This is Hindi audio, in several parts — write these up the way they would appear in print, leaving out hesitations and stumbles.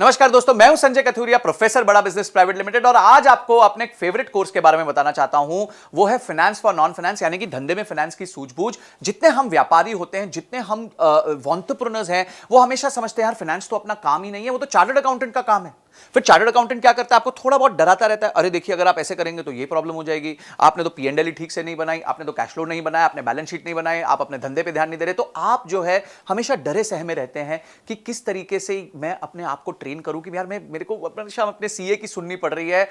नमस्कार दोस्तों, मैं हूं संजय कथुरिया, प्रोफेसर बड़ा बिजनेस प्राइवेट लिमिटेड। और आज आपको अपने एक फेवरेट कोर्स के बारे में बताना चाहता हूं। वो है फाइनेंस फॉर नॉन फाइनेंस, यानी कि धंधे में फाइनेंस की सूझबूझ। जितने हम व्यापारी होते हैं, जितने हम एंटरप्रेन्योर्स हैं, वो हमेशा समझते हैं यार फाइनेंस तो अपना काम ही नहीं है, वो तो चार्टर्ड अकाउंटेंट का काम है। फिर चार्टर्ड अकाउंटेंट क्या करता है? आपको थोड़ा बहुत डराता रहता है, अरे देखिए अगर आप ऐसे करेंगे तो ये प्रॉब्लम हो जाएगी, आपने तो पी एंड एल ही ठीक से नहीं बनाई, आपने तो कैश फ्लो नहीं बनाया, आपने बैलेंस शीट नहीं बनाई, आप अपने धंधे पे ध्यान नहीं दे रहे। तो आप जो है हमेशा डरे सहमे रहते हैं कि किस तरीके से मैं अपने आप को ट्रेन करूं कि यार मेरे को अपने सीए की सुननी पड़ रही है,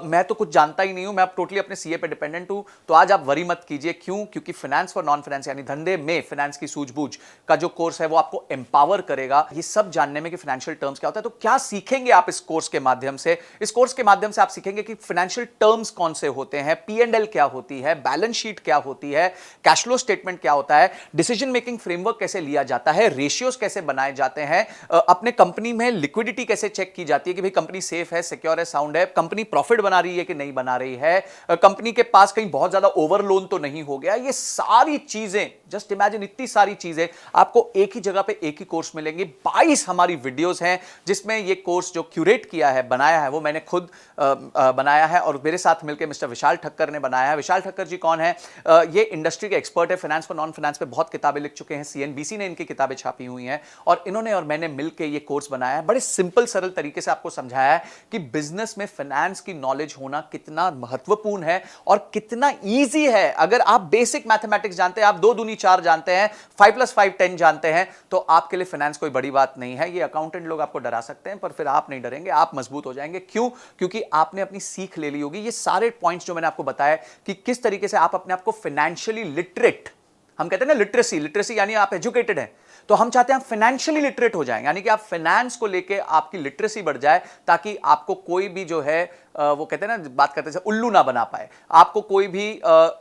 मैं तो कुछ जानता ही नहीं हूं, मैं टोटली अपने सीए पे डिपेंडेंट हूं। तो आज आप वरी मत कीजिए। क्यों? क्योंकि फाइनेंस फॉर नॉन फाइनेंस यानी धंधे में फाइनेंस की सूझबूझ का जो कोर्स है वो आपको एम्पावर करेगा ये सब जानने में कि फाइनेंशियल टर्म्स क्या होता है। तो क्या सीखेंगे आप इस कोर्स के माध्यम से? इस कोर्स के माध्यम से आप सीखेंगे कि फाइनेंशियल टर्म्स कौन से होते हैं, पी एंड एल क्या होती है, बैलेंस शीट क्या होती है, कैश फ्लो स्टेटमेंट क्या होता है, डिसीजन मेकिंग फ्रेमवर्क कैसे लिया जाता है, रेशियोज कैसे बनाए जाते हैं, अपने कंपनी में लिक्विडिटी कैसे चेक की जाती है कि भाई कंपनी सेफ है, सिक्योर है, साउंड है, कंपनी प्रॉफिट बना रही है कि नहीं बना रही है, कंपनी के पास कहीं बहुत ज्यादा ओवर लोन तो नहीं हो गया। ये सारी चीजें, जस्ट इमेजिन, इतनी सारी चीजें आपको एक ही जगह पे एक ही कोर्स मिलेंगी। 22 हमारी वीडियोस हैं जिसमें ये कोर्स जो क्यूरेट किया है, बनाया है, वो मैंने खुद बनाया है और मेरे साथ मिलकर मिस्टर विशाल ठक्कर ने बनाया है। विशाल ठक्कर जी कौन है? ये इंडस्ट्री के एक्सपर्ट है, फाइनेंस फॉर नॉन फाइनेंस पे बहुत किताबें लिख चुके हैं, सीएनबीसी ने इनकी किताबें छापी हुई हैं और इन्होंने और मैंने मिलकर ये कोर्स बनाया है। बड़े सिंपल सरल तरीके से आपको समझाया है कि बिजनेस में फाइनेंस की नॉलेज होना कितना महत्वपूर्ण है और कितना ईजी है। अगर आप बेसिक मैथमेटिक्स जानते हैं, आप 2 दूनी 4 जानते हैं, 5 + 5 10 जानते हैं, तो आपके लिए फाइनेंस कोई बड़ी बात नहीं है। ये अकाउंटेंट लोग आपको डरा सकते हैं पर फिर आप नहीं डरेंगे, आप मजबूत हो जाएंगे। क्यों? क्योंकि आपने अपनी सीख ले ली होगी। ये सारे पॉइंट्स जो मैंने आपको बताया कि किस तरीके से आप अपने आप को फाइनेंशियली लिटरेट, हम कहते हैं ना लिटरेसी यानी आप एजुकेटेड हैं, तो हम चाहते हैं आप फाइनेंशियली लिटरेट हो जाएं, यानी कि आप फाइनेंस को लेके आपकी लिटरेसी बढ़ जाए ताकि आपको कोई भी जो है वो कहते हैं ना, बात करते हैं उल्लू ना बना पाए, आपको कोई भी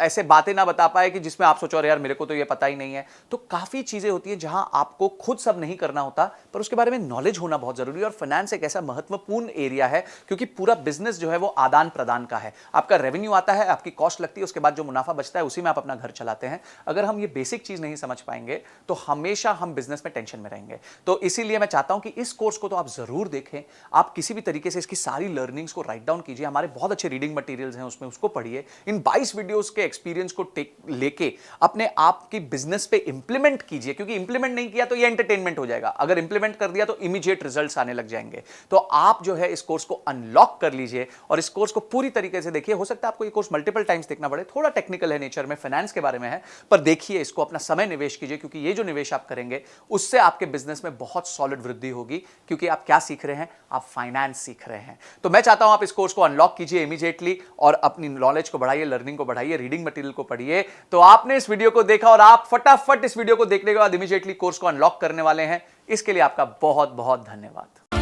ऐसे बातें ना बता पाए कि जिसमें आप सोचो अरे यार मेरे को तो ये पता ही नहीं है। तो काफी चीजें होती हैं जहां आपको खुद सब नहीं करना होता पर उसके बारे में नॉलेज होना बहुत जरूरी है। और फाइनेंस एक ऐसा महत्वपूर्ण एरिया है क्योंकि पूरा बिजनेस जो है वो आदान प्रदान का है। आपका रेवेन्यू आता है, आपकी कॉस्ट लगती है, उसके बाद जो मुनाफा बचता है उसी में आप अपना घर चलाते हैं। अगर हम ये बेसिक चीज नहीं समझ पाएंगे तो हमेशा हम बिजनेस में टेंशन में रहेंगे। तो इसीलिए मैं चाहता हूं कि इस कोर्स को तो आप जरूर देखें, आप किसी भी तरीके से इसकी सारी लर्निंग्स को राइट डाउन कीजिए। हमारे बहुत अच्छे रीडिंग मटेरियल्स हैं उसमें, उसको पढ़िए। इन 22 वीडियोस के एक्सपीरियंस को लेके अपने आप की बिजनेस पे इंप्लीमेंट कीजिए, क्योंकि इंप्लीमेंट नहीं किया तो ये एंटरटेनमेंट हो जाएगा, अगर इंप्लीमेंट कर दिया तो इमीडिएट रिजल्ट्स आने लग जाएंगे। तो आप जो है इस कोर्स को अनलॉक कर लीजिए और इस कोर्स को पूरी तरीके से देखिए। हो सकता है आपको ये कोर्स मल्टीपल टाइम्स देखना पड़े, थोड़ा टेक्निकल है नेचर में, फाइनेंस के बारे में है, पर देखिए इसको, अपना समय निवेश कीजिए, क्योंकि ये जो निवेश आप करेंगे उससे आपके बिजनेस में बहुत सॉलिड वृद्धि होगी। क्योंकि आप क्या सीख रहे हैं? आप फाइनेंस सीख रहे हैं। तो मैं चाहता हूं आप इस कोर्स को अनलॉक कीजिए इमीडिएटली और अपनी नॉलेज को बढ़ाइए, लर्निंग को बढ़ाइए, रीडिंग मटेरियल को पढ़िए। तो आपने इस वीडियो को देखा और आप फटाफट इस वीडियो को देखने के बाद इमीडिएटली कोर्स को अनलॉक करने वाले हैं। इसके लिए आपका बहुत बहुत धन्यवाद।